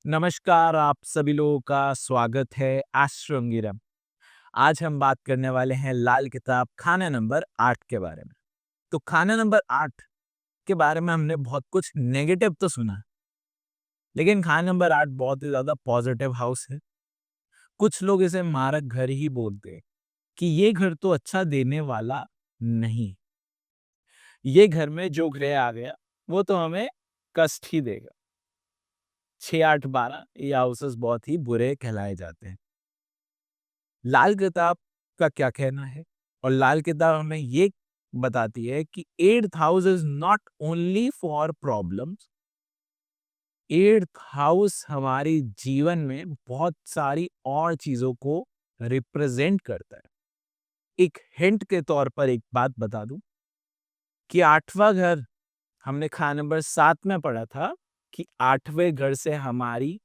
नमस्कार, आप सभी लोगों का स्वागत है एस्ट्रोंगिरम। आज हम बात करने वाले हैं लाल किताब खाना नंबर 8 के बारे में। तो खाना नंबर 8 के बारे में हमने बहुत कुछ नेगेटिव तो सुना, लेकिन खाना नंबर 8 बहुत ही ज़्यादा पॉजिटिव हाउस है। कुछ लोग इसे मारक घर ही बोलते हैं कि ये घर तो अच्छा देने वाला नहीं। ये घर में जो ग्रह आ गया, वो तो हमें कष्ट ही देगा। 6, 8, 12 ये हाउसेस बहुत ही बुरे कहलाए जाते हैं। लाल किताब का क्या कहना है? और लाल किताब हमें ये बताती है कि 8th house is not only for problems. 8th house हमारी जीवन में बहुत सारी और चीजों को रिप्रेजेंट करता है। एक हिंट के तौर पर एक बात बता दूं कि 8वां घर हमने खाना नंबर 7 में पढ़ा था कि 8वें घर से हमारी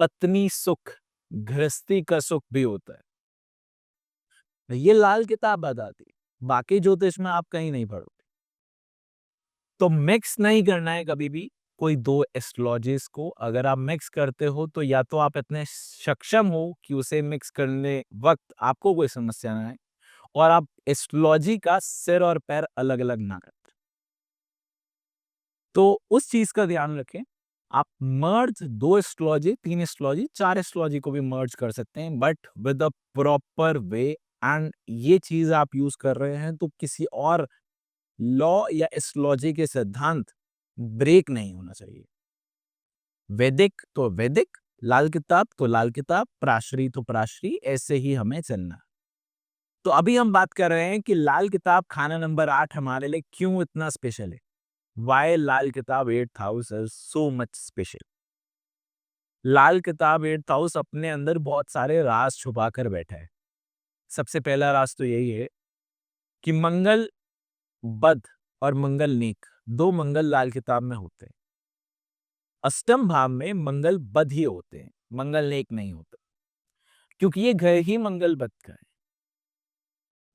पत्नी सुख, गृहस्थी का सुख भी होता है। ये लाल किताब बताती है। बाकी ज्योतिष में आप कहीं नहीं पढ़ोगे। तो मिक्स नहीं करना है कभी भी कोई दो एस्ट्रोलॉजीज को। अगर आप मिक्स करते हो तो या तो आप इतने सक्षम हो कि उसे मिक्स करने वक्त आपको कोई समस्या ना आए, और आप एस्ट्रोलॉजी का सिर और पैर अलग अलग ना करें। तो उस चीज का ध्यान रखें। आप मर्ज 2 एस्ट्रोलॉजी, 3 एस्ट्रोलॉजी, 4 एस्ट्रोलॉजी को भी मर्ज कर सकते हैं, but with a proper way. And ये चीज आप यूज कर रहे हैं तो किसी और लॉ या एस्ट्रोलॉजी के सिद्धांत ब्रेक नहीं होना चाहिए। वैदिक तो वैदिक, लाल किताब तो लाल किताब, प्राशरी तो प्राशरी, ऐसे ही हमें चलना। तो अभी हम बात कर रहे हैं कि लाल किताब खाना नंबर 8 हमारे लिए क्यों इतना स्पेशल है। Y Lal Kitab 8th house is so much special. Lal Kitab 8th house अपने अंदर बहुत सारे राज छुपा कर बैठा है। सबसे पहला राज तो यही है कि मंगल बद और मंगल नेक, दो मंगल लाल किताब में होते हैं। अष्टम भाव में मंगल बद ही होते हैं, मंगल नेक नहीं होते, क्योंकि ये घर ही मंगल बद का है।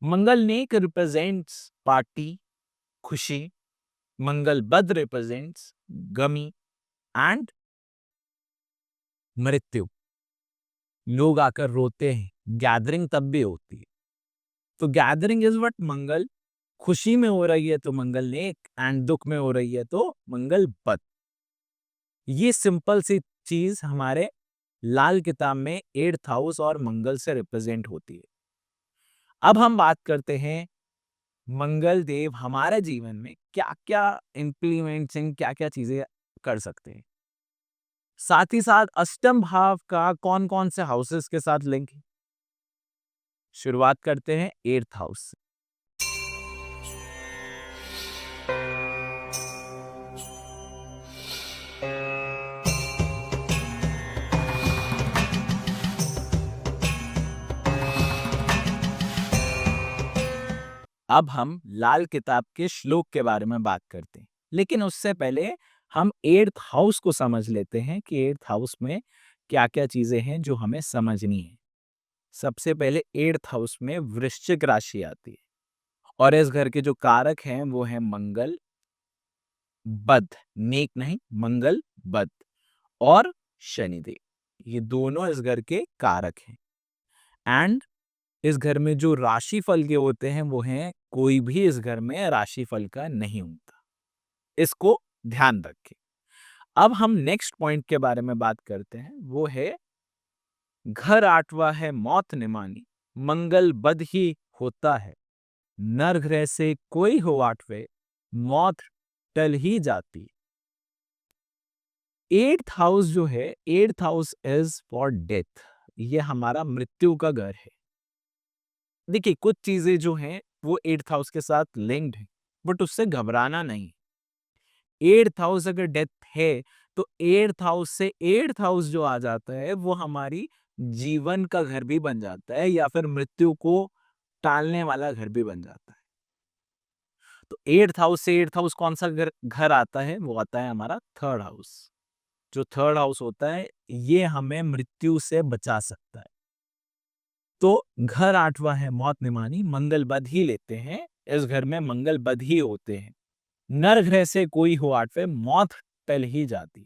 मंगल नेक रिप्रेजेंट्स पार्टी, खुशी। मंगल बद रिप्रेजेंट्स गमी एंड मृत्यु। लोग आकर रोते हैं, गैदरिंग तब भी होती है। तो गैदरिंग इज व्हाट मंगल। खुशी में हो रही है तो मंगल नेक, एंड दुख में हो रही है तो मंगल बद। ये सिंपल सी चीज हमारे लाल किताब में 8th हाउस और मंगल से रिप्रेजेंट होती है। अब हम बात करते हैं मंगल देव हमारे जीवन में क्या क्या इंप्लीमेंट्स, क्या क्या चीजें कर सकते हैं। साथ ही साथ अष्टम भाव का कौन कौन से हाउसेस के साथ लिंक है। शुरुआत करते हैं 8th हाउस से। अब हम लाल किताब के श्लोक के बारे में बात करते हैं, लेकिन उससे पहले हम 8th हाउस को समझ लेते हैं कि 8th हाउस में क्या क्या चीजें हैं जो हमें समझनी है। सबसे पहले 8th हाउस में वृश्चिक राशि आती है, और इस घर के जो कारक हैं वो है मंगल बद, नेक नहीं, मंगल बद, और शनिदेव। ये दोनों इस घर के कारक हैं। एंड इस घर में जो राशि फल के होते हैं वो हैं, कोई भी इस घर में राशि फल का नहीं होता। इसको ध्यान रखें। अब हम नेक्स्ट पॉइंट के बारे में बात करते हैं, वो है घर 8वां है मौत निमानी, मंगल बद ही होता है। नर ग्रह से कोई हो 8वें, मौत टल ही जाती। 8th हाउस जो है, 8th house is for death. ये हमारा मृत्यु का घर है। देखिए कुछ चीजें जो हैं वो 8th हाउस के साथ लिंक्ड है, बट उससे घबराना नहीं। 8th हाउस अगर डेथ है तो 8th हाउस से 8th हाउस जो आ जाता है वो हमारी जीवन का घर भी बन जाता है, या फिर मृत्यु को टालने वाला घर भी बन जाता है। तो 8th हाउस से 8th हाउस कौन सा घर घर आता है, वो आता है हमारा 3rd हाउस। जो 3rd हाउस होता है ये हमें मृत्यु से बचा सकता है। तो घर 8वां है मौत निमानी, मंगल बद ही लेते हैं। इस घर में मंगल बद ही होते हैं। नर ग्रह से कोई हो 8वें, मौत टल ही जाती।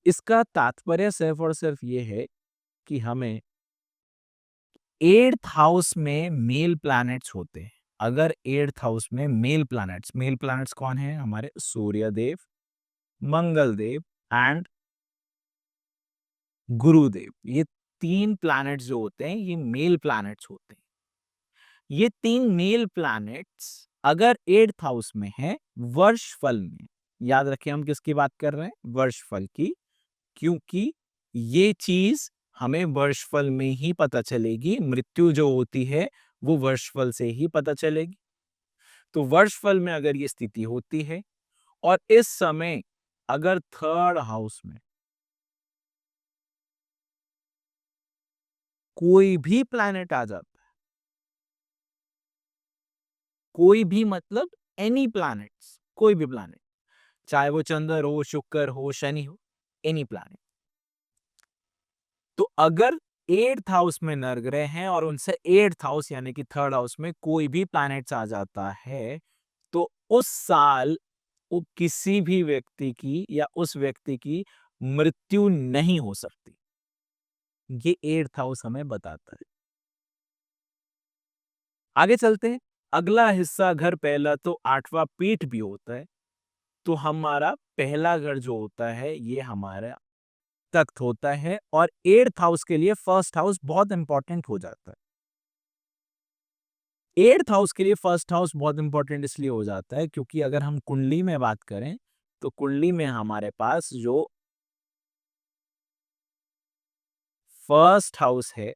इसका तात्पर्य सिर्फ और सिर्फ ये है कि हमें 8th हाउस में मेल प्लैनेट्स होते हैं। अगर 8th हाउस में मेल प्लैनेट्स कौन है? हमारे सूर्य देव, मंगल देव एंड गुरुदेव। ये 3 प्लैनेट्स जो होते हैं, ये मेल प्लैनेट्स होते हैं। ये 3 मेल प्लैनेट्स अगर 8th हाउस में है वर्षफल में, याद रखें हम किसकी बात कर रहे हैं? वर्षफल की, क्योंकि ये चीज हमें वर्षफल में ही पता चलेगी। मृत्यु जो होती है वो वर्षफल से ही पता चलेगी। तो वर्षफल में अगर ये स्थिति होती है और इस समय अगर 3rd हाउस में कोई भी प्लैनेट आ जाता है, कोई भी मतलब एनी प्लैनेट्स, कोई भी प्लैनेट, चाहे वो चंद्र हो, शुक्र हो, शनि हो, एनी प्लैनेट, तो अगर 8th हाउस में नरग्रह हैं और उनसे 8th हाउस यानी कि 3rd हाउस में कोई भी प्लैनेट्स आ जाता है, तो उस साल वो किसी भी व्यक्ति की या उस व्यक्ति की मृत्यु नहीं हो सकती। ये 8th हाउस हमें बताता है। आगे चलते हैं। अगला हिस्सा घर पहला तो 8वां पीठ भी होता है। तो हमारा पहला घर जो होता है ये हमारा तख्त होता है और 8th हाउस के लिए फर्स्ट हाउस बहुत इंपॉर्टेंट हो जाता है। 8th हाउस के लिए फर्स्ट हाउस बहुत इंपॉर्टेंट इसलिए हो जाता है क्योंकि अगर हम कुंडली में बात करें तो कुंडली में हमारे पास जो फर्स्ट हाउस है,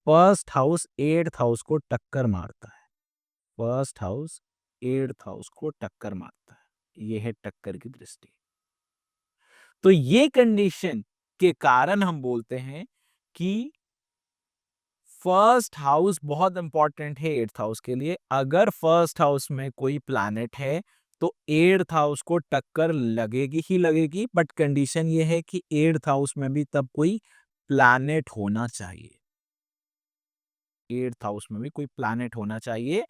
फर्स्ट हाउस 8th हाउस को टक्कर मारता है। फर्स्ट हाउस 8th हाउस को टक्कर मारता है। यह है टक्कर की दृष्टि। तो ये कंडीशन के कारण हम बोलते हैं कि फर्स्ट हाउस बहुत इंपॉर्टेंट है 8th हाउस के लिए। अगर फर्स्ट हाउस में कोई प्लैनेट है तो 8th हाउस को टक्कर लगेगी ही लगेगी, बट कंडीशन ये है कि 8th हाउस में भी तब कोई प्लैनेट होना चाहिए। 8th हाउस में भी कोई प्लैनेट होना चाहिए।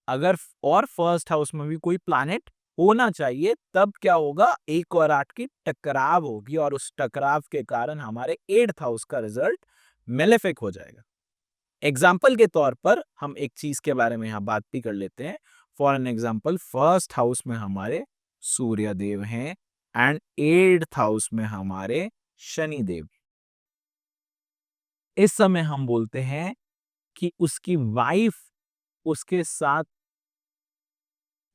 अगर और फर्स्ट हाउस में भी कोई प्लैनेट होना चाहिए, तब क्या होगा? 1 और 8 की टकराव होगी और उस टकराव के कारण हमारे 8th हाउस का रिजल्ट मेलेफिक हो जाएगा। एग्जाम्पल के तौर पर हम एक चीज के बारे में यहां बात भी कर लेते हैं। For an example, first house में हमारे सूर्य देव हैं एंड 8th हाउस में हमारे शनि देव। इस समय हम बोलते हैं कि उसकी वाइफ उसके साथ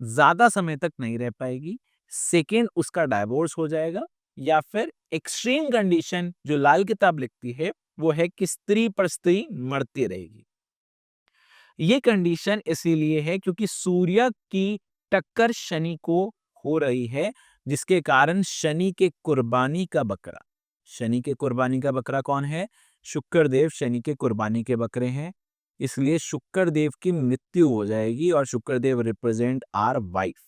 ज्यादा समय तक नहीं रह पाएगी। सेकेंड, उसका डाइवोर्स हो जाएगा, या फिर एक्सट्रीम कंडीशन जो लाल किताब लिखती है वो है कि स्त्री पर स्त्री मरती रहेगी। ये कंडीशन इसीलिए है क्योंकि सूर्य की टक्कर शनि को हो रही है, जिसके कारण शनि के कुर्बानी का बकरा, शनि के कुर्बानी का बकरा कौन है? शुक्र देव शनि के कुर्बानी के बकरे हैं। इसलिए शुक्र देव की मृत्यु हो जाएगी और Shukra Dev represent our wife.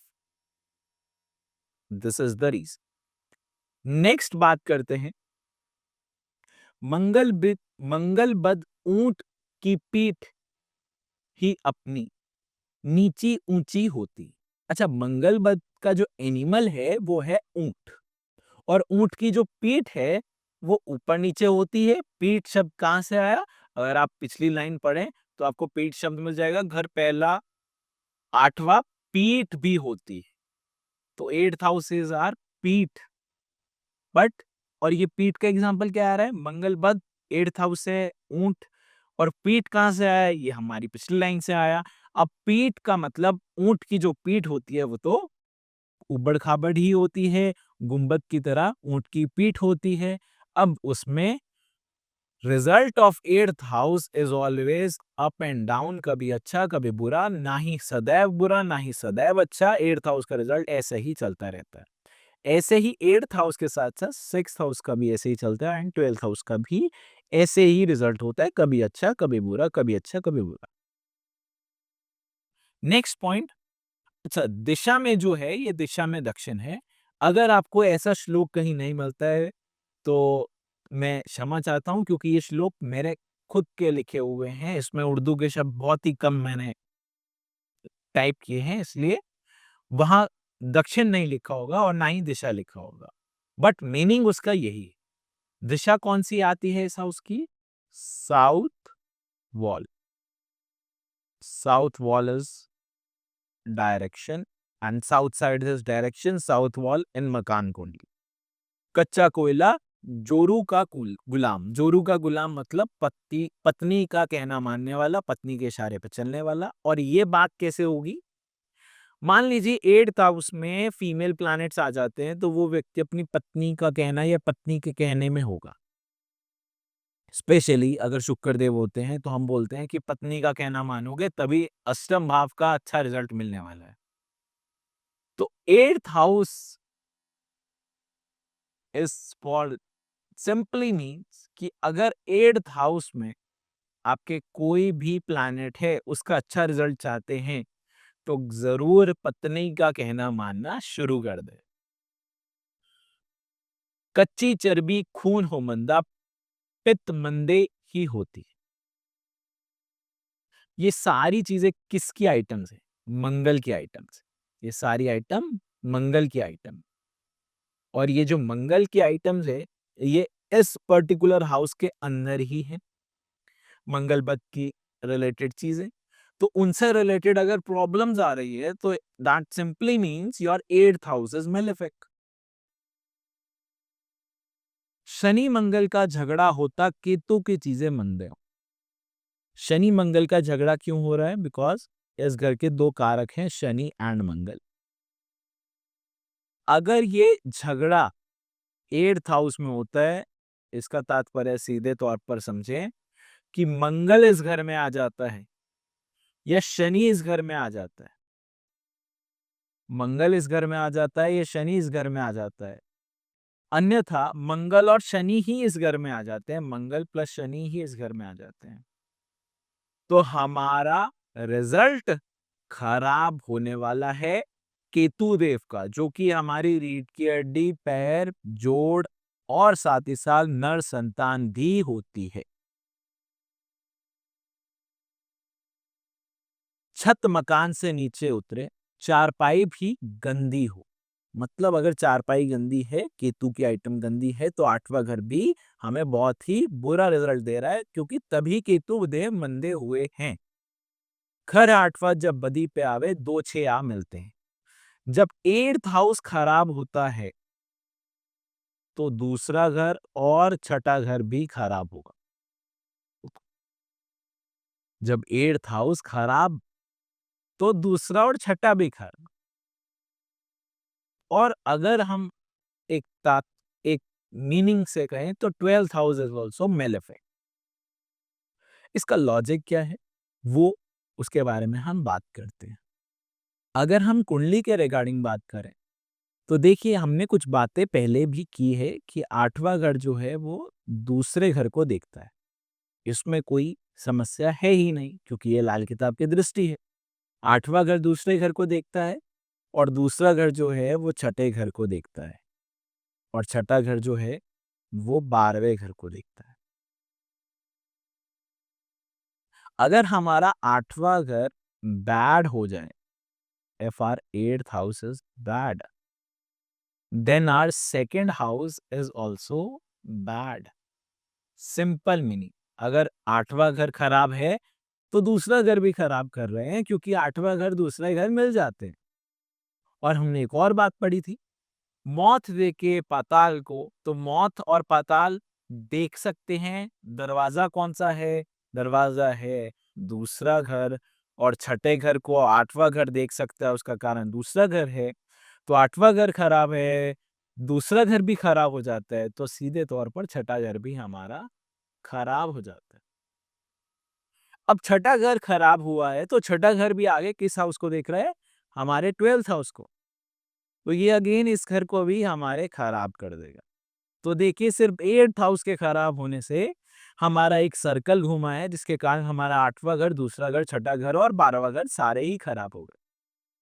This is the reason. Next बात करते हैं मंगल बद ऊंट की पीठ ही अपनी नीची ऊंची होती। अच्छा, मंगलबद का जो एनिमल है वो है ऊंट, और ऊंट की जो पीठ है वो ऊपर नीचे होती है। पीठ शब्द कहां से आया? अगर आप पिछली लाइन पढ़ें तो आपको पीठ शब्द मिल जाएगा। घर पहला 8वां पीठ भी होती है, तो 8th हाउस इज आर पीठ। बट और ये पीठ का एग्जांपल क्या आ रहा है? मंगलबद 8th हाउस है ऊंट, और पीठ कहां से आया? ये हमारी पिछली लाइन से आया। अब पीठ का मतलब ऊंट की जो पीठ होती है वो तो उबड़ खाबड़ ही होती है, गुंबद की तरह ऊंट की पीठ होती है। अब उसमें result of 8th house is always up and down, कभी अच्छा कभी बुरा, ना ही सदैव बुरा ना ही सदैव अच्छा। 8th हाउस का रिजल्ट ऐसे ही चलता रहता है। ऐसे ही 8th हाउस के साथ साथ 6th हाउस का भी ऐसे ही चलता है एंड 12th हाउस का भी ऐसे ही रिजल्ट होता है, कभी अच्छा कभी बुरा, कभी अच्छा कभी बुरा। नेक्स्ट पॉइंट, अच्छा दिशा में जो है ये दिशा में दक्षिण है। अगर आपको ऐसा श्लोक कहीं नहीं मिलता है तो मैं क्षमा चाहता हूं, क्योंकि ये श्लोक मेरे खुद के लिखे हुए हैं। इसमें उर्दू के शब्द बहुत ही कम मैंने टाइप किए हैं, इसलिए वहां दक्षिण नहीं लिखा होगा और ना ही दिशा लिखा होगा, बट मीनिंग उसका यही है। दिशा कौन सी आती है इस हाउस की? South wall. South wall is direction and south side is direction, south wall in मकान कुंडली। कच्चा कोयला जोरू का गुलाम। जोरू का गुलाम मतलब पत्नी का कहना मानने वाला, पत्नी के इशारे पे चलने वाला। और ये बात कैसे होगी? मान लीजिए 8th हाउस में फीमेल प्लैनेट्स आ जाते हैं, तो वो व्यक्ति अपनी पत्नी का कहना या पत्नी के कहने में होगा। स्पेशली अगर शुक्र देव होते हैं तो हम बोलते हैं कि पत्नी का कहना मानोगे तभी अष्टम भाव का अच्छा रिजल्ट मिलने वाला है। तो 8th house is for simply means कि अगर 8th हाउस में आपके कोई भी प्लैनेट है, उसका अच्छा रिजल्ट चाहते हैं, तो जरूर पत्नी का कहना मानना शुरू कर दे। कच्ची चर्बी खून हो मंदा, पित्त मंदे ही होती। ये सारी चीजें किसकी आइटम्स है? मंगल की आइटम्स। ये सारी आइटम मंगल की आइटम। और ये जो मंगल की आइटम्स है, ये इस पर्टिकुलर हाउस के अंदर ही है। मंगल बद की रिलेटेड चीजें, तो उनसे रिलेटेड अगर प्रॉब्लम्स आ रही है, तो that simply means your 8th house is malefic. Shani Mangal का झगड़ा होता केतु की चीजें मंदे हो। शनि मंगल का झगड़ा क्यों हो रहा है? बिकॉज इस घर के दो कारक हैं, शनि एंड मंगल। अगर ये झगड़ा 8th हाउस में होता है, इसका तात्पर्य सीधे तौर पर समझें कि मंगल इस घर में आ जाता है या शनि इस घर में आ जाता है। मंगल इस घर में आ जाता है या शनि इस घर में आ जाता है। अन्यथा मंगल और शनि ही इस घर में आ जाते हैं, मंगल प्लस शनि ही इस घर में आ जाते हैं। तो हमारा रिजल्ट खराब होने वाला है केतु देव का, जो कि हमारी रीढ़ की हड्डी, पैर, जोड़ और साथ ही साथ नर संतान भी होती है। छत मकान से नीचे उतरे, चारपाई भी गंदी हो। मतलब अगर चारपाई गंदी है, केतु की आइटम गंदी है, तो 8वां घर भी हमें बहुत ही बुरा रिजल्ट दे रहा है, क्योंकि तभी केतु देव मंदे हुए हैं। खर 8वां जब बदी पे आवे, 2 6 आ मिलते हैं। जब 8th हाउस खराब होता है, तो दूसरा घर और छठा घर भी खराब होगा। जब 8th हाउस खराब, तो दूसरा और छठा भी खराब। और अगर हम एक मीनिंग से कहें, तो 12th house is also malefic. इसका लॉजिक क्या है, वो उसके बारे में हम बात करते हैं। अगर हम कुंडली के रिगार्डिंग बात करें, तो देखिए हमने कुछ बातें पहले भी की है कि 8वां घर जो है वो दूसरे घर को देखता है। इसमें कोई समस्या है ही नहीं, क्योंकि ये लाल किताब की दृष्टि है। 8वां घर दूसरे घर को देखता है, और दूसरा घर जो है वो छठे घर को देखता है, और छठा घर जो है वो 12वें घर को देखता है। अगर हमारा 8वां घर बैड हो जाए, if our 8th house is bad, then our second house is also bad. Simple meaning, अगर 8वां घर खराब है, तो दूसरा घर भी खराब कर रहे हैं, क्योंकि 8वां घर दूसरा घर मिल जाते हैं। और हमने एक और बात पढ़ी थी, मौत देके पाताल को, तो मौत और पाताल देख सकते हैं। दरवाजा कौन सा है? दरवाजा है दूसरा घर। और छठे घर को 8वां घर देख सकता है, उसका कारण दूसरा घर है। तो 8वां घर खराब है, दूसरा घर भी खराब हो जाता है, तो सीधे तौर पर छठा घर भी हमारा खराब हो जाता है। अब छठा घर खराब हुआ है, तो छठा घर भी आगे किस हाउस को देख रहा है? हमारे 12th हाउस को। तो ये अगेन इस घर को भी हमारे खराब कर देगा। तो देखिए सिर्फ 8th हाउस के खराब होने से हमारा एक सर्कल घुमा है, जिसके कारण हमारा 8वां घर, दूसरा घर, छठा घर और 12वां घर सारे ही खराब हो गए।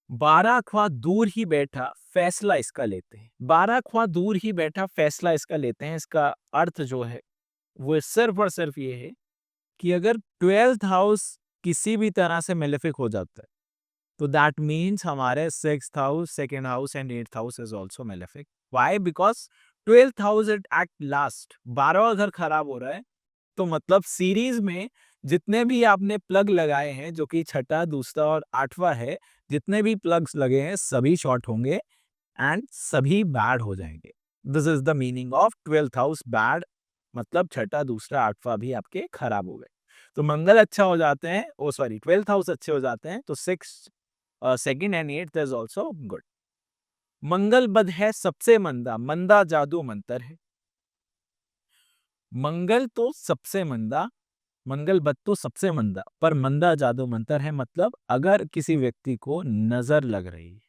12वां दूर ही बैठा फैसला इसका लेते हैं। 12वां दूर ही बैठा फैसला इसका लेते हैं। इसका अर्थ जो है वो सिर्फ और सिर्फ ये है कि अगर 12th हाउस किसी भी तरह से मेलेफिक हो जाता है, तो दैट मीन्स हमारे 6th house, second house and 8th house is also malefic. Why? Because 12th house it at last, 12वां घर खराब हो रहा है, तो मतलब सीरीज में जितने भी आपने प्लग लगाए हैं, जो कि छठा, दूसरा और 8वां है, जितने भी प्लग्स लगे हैं सभी शॉर्ट होंगे एंड सभी बैड हो जाएंगे। This is the meaning of 12th house bad, मतलब छठा, दूसरा, 8वां भी आपके खराब हो गए। तो मंगल अच्छा हो जाते हैं, ओ सॉरी 12th हाउस अच्छे हो जाते हैं, तो 6, second and 8th is also good. Mangal बद है सबसे मंदा, मंदा जादू मंतर है। मंगल तो सबसे मंदा, मंगल बद तो सबसे मंदा, पर मंदा जादू मंतर है, मतलब अगर किसी व्यक्ति को नजर लग रही है,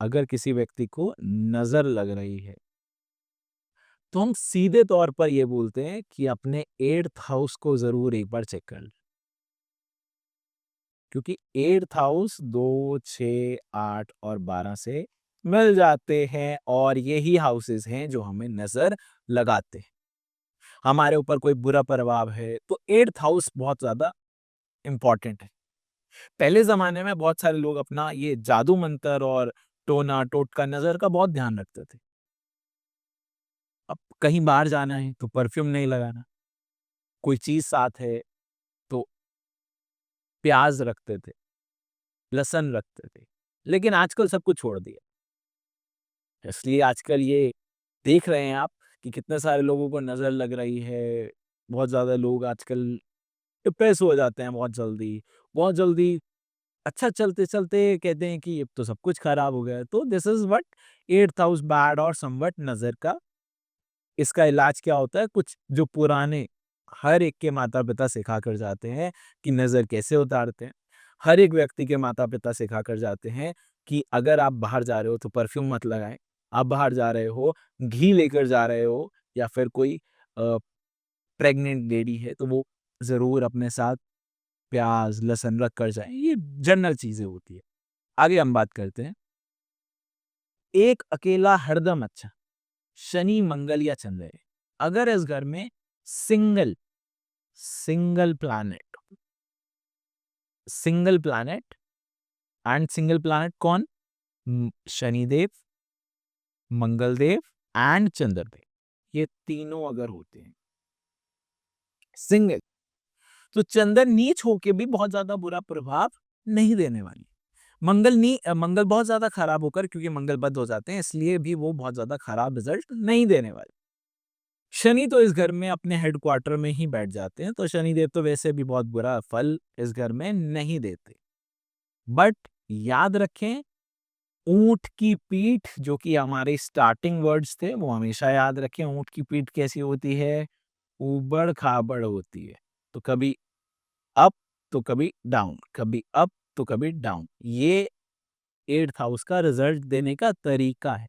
अगर किसी व्यक्ति को नजर लग रही है, तो हम सीधे तौर पर ये बोलते हैं कि अपने 8th हाउस को जरूर एक बार चेक कर लें, क्योंकि 8th हाउस 2, 6, 8 और 12 से मिल जाते हैं, और यही हाउसेस हैं जो हमें नजर लगाते हैं। हमारे ऊपर कोई बुरा प्रभाव है तो 8th हाउस बहुत ज्यादा इंपॉर्टेंट है। पहले ज़माने में बहुत सारे लोग अपना ये जादू मंतर और टोना, टोटका, नज़र का बहुत ध्यान रखते थे। अब कहीं बाहर जाना है तो परफ्यूम नहीं लगाना, कोई चीज़ साथ है तो प्याज़ रखते थे, लहसुन रखते थे। लेकिन आजकल सब कुछ छोड़ दिया। इसलिए आजकल ये देख रहे हैं आप कि कितने सारे लोगों को नज़र लग रही है। बहुत ज़्यादा लोग आजकल डिप्रेस हो जाते हैं बहुत जल्दी। बहुत जल्दी अच्छा चलते-चलते कहते हैं कि अब तो सब कुछ खराब हो गया है। तो this is what 8th house bad और समव्हाट नज़र का। इसका इलाज क्या होता है? कुछ जो पुराने हर एक के माता-पिता सिखा कर जाते हैं कि नज़र कैसे उतारते हैं। हर एक व्यक्ति के माता-पिता सिखा कर जाते हैं कि अगर आप बाहर जा रहे हो तो परफ्यूम मत लगाएँ। आप बाहर जा रहे हो, घी लेकर जा रहे हो, या फिर कोई अ, प्रेग्नेंट लेडी है तो वो ज़रूर अपने साथ प्याज़, लहसुन रख कर जाएँ। ये जनरल चीज़ें होती हैं। आगे हम बात करते हैं। एक अकेला हरदम अच्छा, शनि, मंगल या चंद्र है। अगर इस घर में single single planet single planet and single planet कौन? शनिदेव, मंगलदेव एंड चंद्रदेव, ये तीनों अगर होते हैं सिंगल, तो चंद्र नीच होके भी बहुत ज्यादा बुरा प्रभाव नहीं देने वाली। मंगल बहुत ज्यादा खराब होकर, क्योंकि मंगल बद हो जाते हैं, इसलिए भी वो बहुत ज्यादा खराब रिजल्ट नहीं देने वाले। शनि तो इस घर में अपने हेडक्वार्टर में ही बैठ जाते हैं, तो शनिदेव तो वैसे भी बहुत बुरा फल इस घर में नहीं देते। बट याद रखें, ऊंट की पीठ, जो कि हमारे स्टार्टिंग वर्ड्स थे, वो हमेशा याद रखें। ऊंट की पीठ कैसी होती है? ऊबड़ खाबड़ होती है। तो कभी अप तो कभी डाउन, कभी अप तो कभी डाउन। ये 8th हाउस का रिजल्ट देने का तरीका है।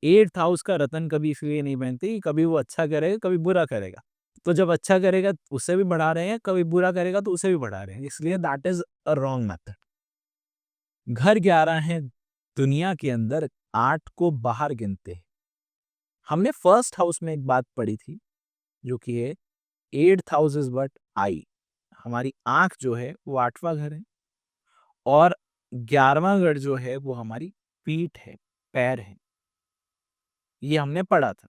8th हाउस का रतन कभी इसलिए नहीं पहनते कि कभी वो अच्छा करेगा, कभी बुरा करेगा। तो जब अच्छा करेगा उसे भी बढ़ा रहे हैं, कभी बुरा करेगा तो उसे भी बढ़ा रहे हैं, इसलिए that is a wrong method. घर 11 है दुनिया के अंदर, 8 को बाहर गिनते हैं। हमने फर्स्ट हाउस में एक बात पढ़ी थी, जो कि है 8th house is what I, हमारी आंख जो है वो 8वां घर है, और 11वां घर जो है वो हमारी पीठ है, पैर है। ये हमने पढ़ा था।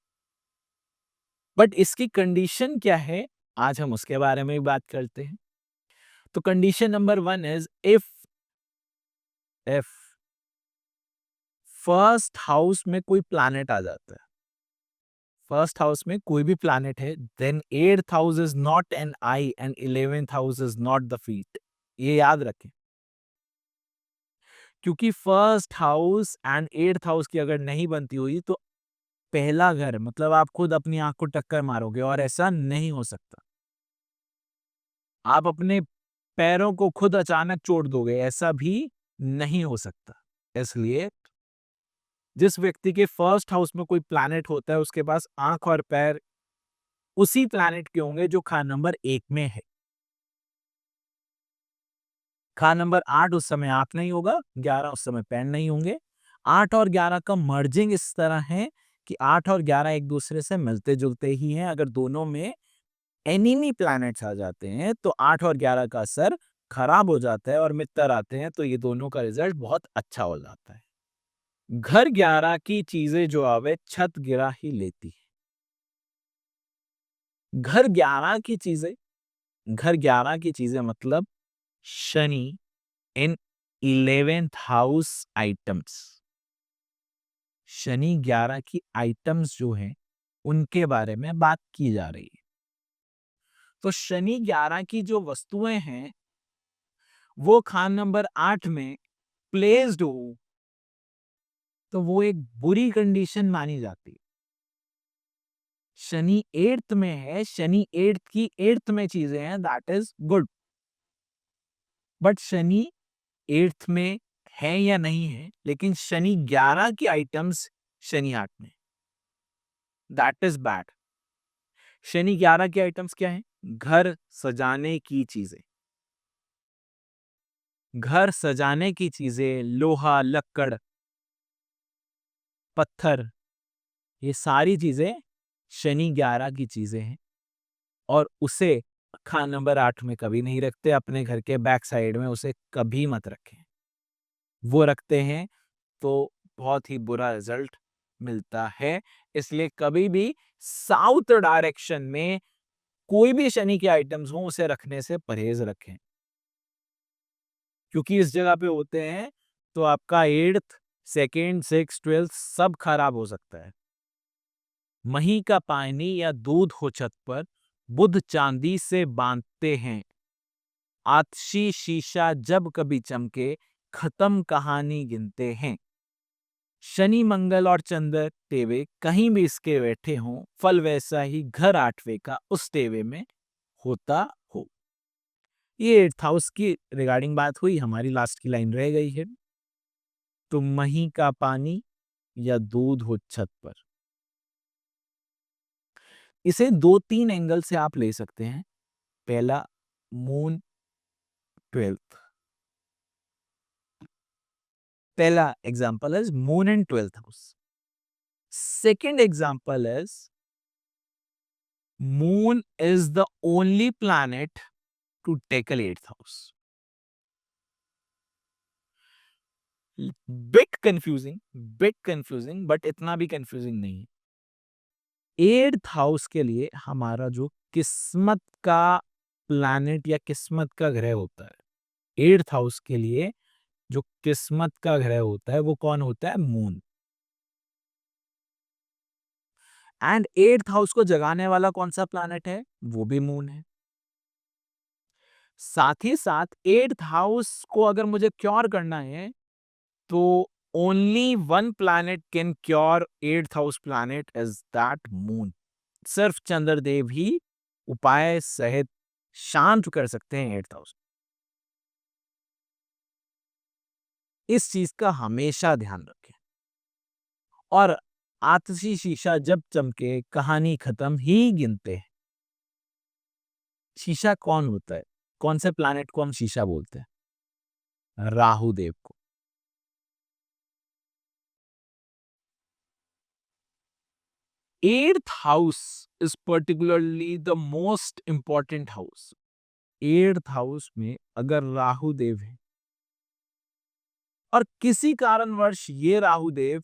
बट इसकी कंडीशन क्या है, आज हम उसके बारे में भी बात करते हैं। तो condition number 1 is if first house में कोई प्लैनेट आ जाता है, फर्स्ट हाउस में कोई भी प्लैनेट है, then 8th house is not an eye and 11th house is not the feet. ये याद रखें, क्योंकि first house and 8th house की अगर नहीं बनती हुई तो पहला घर, मतलब आप खुद अपनी आंख को टक्कर मारोगे, और ऐसा नहीं हो सकता। आप अपने पैरों को खुद अचानक चोट दोगे, ऐसा भी नहीं हो सकता। इसलिए जिस व्यक्ति के फर्स्ट हाउस में कोई प्लैनेट होता है, उसके पास आंख और पैर उसी प्लैनेट के होंगे जो खान नंबर 1 में है। खान नंबर 8 उस समय आंख नहीं होगा, 11 उस समय पैर नहीं होंगे। 8 और 11 का मर्जिंग इस तरह है कि 8 और 11 एक दूसरे से मिलते-जुलते ही हैं। अगर दोनों में एनिमी प्लैनेट्स आ जाते हैं तो 8 और 11 का असर खराब हो जाता है और मित्र आते हैं तो ये दोनों का रिजल्ट बहुत अच्छा हो जाता है। घर 11 की चीजें जो आवे छत गिरा ही लेती है। घर 11 की चीजें घर 11 की चीजें मतलब शनि इन 11th हाउस आइटम्स। शनि 11 की आइटम्स जो हैं उनके बारे में बात की जा रही है। तो शनि 11 की जो वस्तुएं हैं वो खान नंबर 8 में प्लेस्ड हो तो वो एक बुरी कंडीशन मानी जाती है। शनि 8th में है, शनि 8th की 8th में चीजें हैं, that is good. But Shani 8th में है या नहीं है, लेकिन शनि 11 की आइटम्स शनि 8 में, दैट इज बैड। शनि 11 की आइटम्स क्या है? घर सजाने की चीजें। घर सजाने की चीजें, लोहा, लक्कड़, पत्थर, ये सारी चीजें शनि 11 की चीजें हैं और उसे खान नंबर 8 में कभी नहीं रखते। अपने घर के बैक साइड में उसे कभी मत रखें। वो रखते हैं तो बहुत ही बुरा रिजल्ट मिलता है। इसलिए कभी भी साउथ डायरेक्शन में कोई भी शनि के आइटम्स हो उसे रखने से परहेज रखें, क्योंकि इस जगह पे होते हैं तो आपका 8th, 2nd, 6th, 12th सब खराब हो सकता है। मही का पानी या दूध हो छत पर, बुध चांदी से बांधते हैं। आतशी शीशा जब कभी चमके, खत्म कहानी गिनते हैं। शनि, मंगल और चंद्र टेवे कहीं भी इसके बैठे हों, फल वैसा ही घर 8वें का उस टेवे में होता हो। ये 8th हाउस की रिगार्डिंग बात हुई। हमारी लास्ट की लाइन रह गई है, तो मही का पानी या दूध हो छत पर। इसे 2-3 एंगल से आप ले सकते हैं। पहला, मून 12th। पहला example is moon in 12th house. Second example is moon is the only planet to tackle 8th house. Bit confusing but इतना भी कंफ्यूजिंग नहीं है। 8th हाउस के लिए हमारा जो किस्मत का प्लैनेट या किस्मत का ग्रह होता है, 8th हाउस के लिए जो किस्मत का ग्रह होता है वो कौन होता है? मून। एंड 8th हाउस को जगाने वाला कौन सा प्लैनेट है? वो भी मून है। साथ ही साथ 8th हाउस को अगर मुझे क्योर करना है तो only one planet can cure 8th house planet is that moon. सिर्फ चंद्रदेव ही उपाय सहित शांत कर सकते हैं 8th हाउस। इस चीज का हमेशा ध्यान रखें। और आतशी शीशा जब चमके, कहानी खत्म ही गिनते हैं। शीशा कौन होता है? कौन से प्लैनेट को हम शीशा बोलते हैं? राहु देव को। 8th house is particularly the most important house. 8th house में अगर राहु देव है और किसी कारणवश ये राहु देव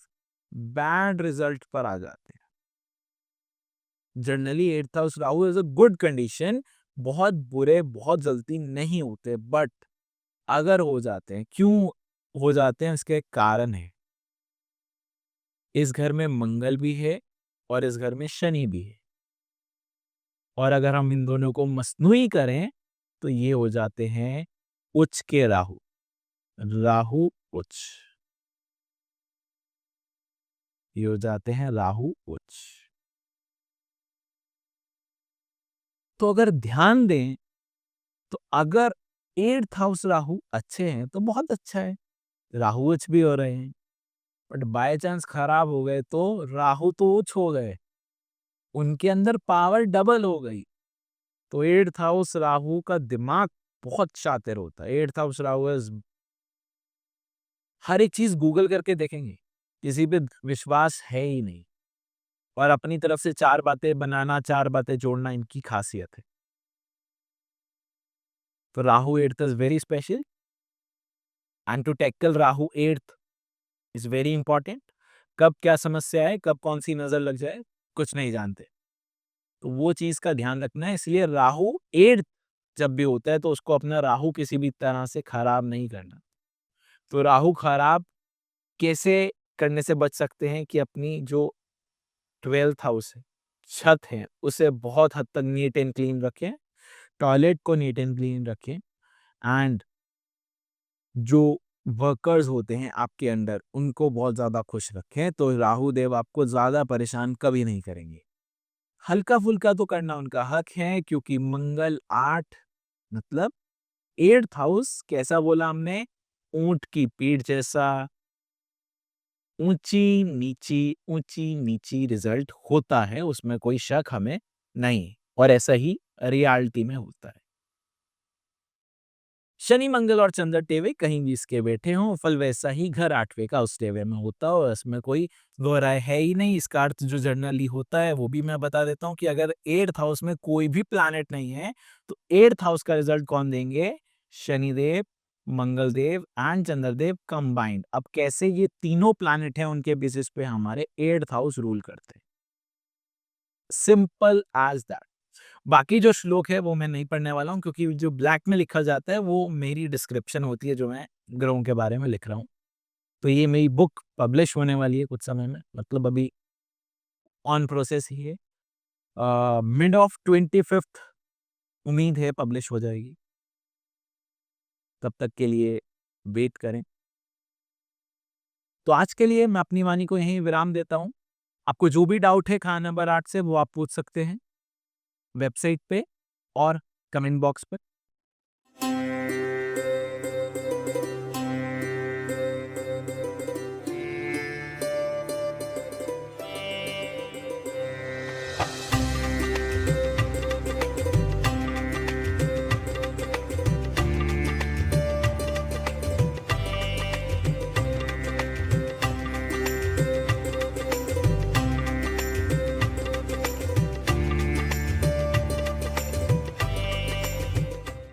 बैड रिजल्ट पर आ जाते हैं। Generally 8th house Rahu is a good condition, बहुत बुरे, बहुत जल्दी नहीं होते, बट अगर हो जाते हैं, क्यों हो जाते हैं इसके कारण है। इस घर में मंगल भी है और इस घर में शनि भी है, और अगर हम इन दोनों को मसनूई करें तो ये हो जाते हैं उच्च के राहु। राहु उच्च, ये हो जाते हैं राहु उच्च। तो अगर ध्यान दें तो अगर 8th हाउस राहु अच्छे हैं तो बहुत अच्छा है, राहु उच्च भी हो रहे हैं। बट बाय चांस खराब हो गए तो राहु तो उच्च हो गए, उनके अंदर पावर डबल हो गई। तो 8th हाउस राहु का दिमाग बहुत शातिर होता है। 8th हाउस राहु इज, हर एक चीज गूगल करके देखेंगे, किसी पे विश्वास है ही नहीं, और अपनी तरफ से 4 बातें बनाना, 4 बातें जोड़ना इनकी खासियत है। तो Rahu eighth is very special and to tackle Rahu eighth is very important. कब क्या समस्या है, कब कौन सी नजर लग जाए, कुछ नहीं जानते, तो वो चीज का ध्यान रखना है। इसलिए राहु एट्थ जब भी होता है तो उसको अपना राहु किसी भी तरह से खराब नहीं करना। तो राहु खराब कैसे करने से बच सकते हैं कि अपनी जो 12th हाउस है, छत है, उसे बहुत हद तक नीट एंड क्लीन रखें, टॉयलेट को नीट एंड क्लीन रखें एंड जो वर्कर्स होते हैं आपके अंडर उनको बहुत ज्यादा खुश रखें, तो राहु देव आपको ज्यादा परेशान कभी नहीं करेंगे। हल्का फुल्का तो करना उनका हक है, क्योंकि मंगल 8 मतलब 8th हाउस कैसा बोला हमने, ऊंट की पीठ जैसा ऊंची नीची रिजल्ट होता है, उसमें कोई शक हमें नहीं, और ऐसा ही रियलिटी में होता है। शनि मंगल और चंद्र टेवे कहीं भी इसके बैठे हों, फल वैसा ही घर 8वें का उस टेवे में होता है, और इसमें कोई दो राय है ही नहीं। इसका अर्थ जो जनरली होता है वो भी मैं बता देता हूँ कि अगर 8th हाउस में कोई भी प्लैनेट नहीं है तो 8th हाउस का रिजल्ट कौन देंगे, शनिदेव, मंगलदेव एंड चंद्रदेव कंबाइंड। अब कैसे ये तीनों प्लैनेट हैं उनके बेसिस पे हमारे 8th हाउस रूल करते हैं, सिंपल एज दैट। बाकी जो श्लोक है वो मैं नहीं पढ़ने वाला हूँ, क्योंकि जो ब्लैक में लिखा जाता है वो मेरी डिस्क्रिप्शन होती है जो मैं ग्रहों के बारे में लिख रहा हूँ। तो ये मेरी बुक पब्लिश होने वाली है कुछ समय में, मतलब अभी ऑन प्रोसेस ही है। मिड ऑफ 25th उम्मीद है पब्लिश हो जाएगी, तब तक के लिए वेट करें। तो आज के लिए मैं अपनी वाणी को यहीं विराम देता हूँ। आपको जो भी डाउट है खाना नंबर 8 से वो आप पूछ सकते हैं वेबसाइट पे और कमेंट बॉक्स पे।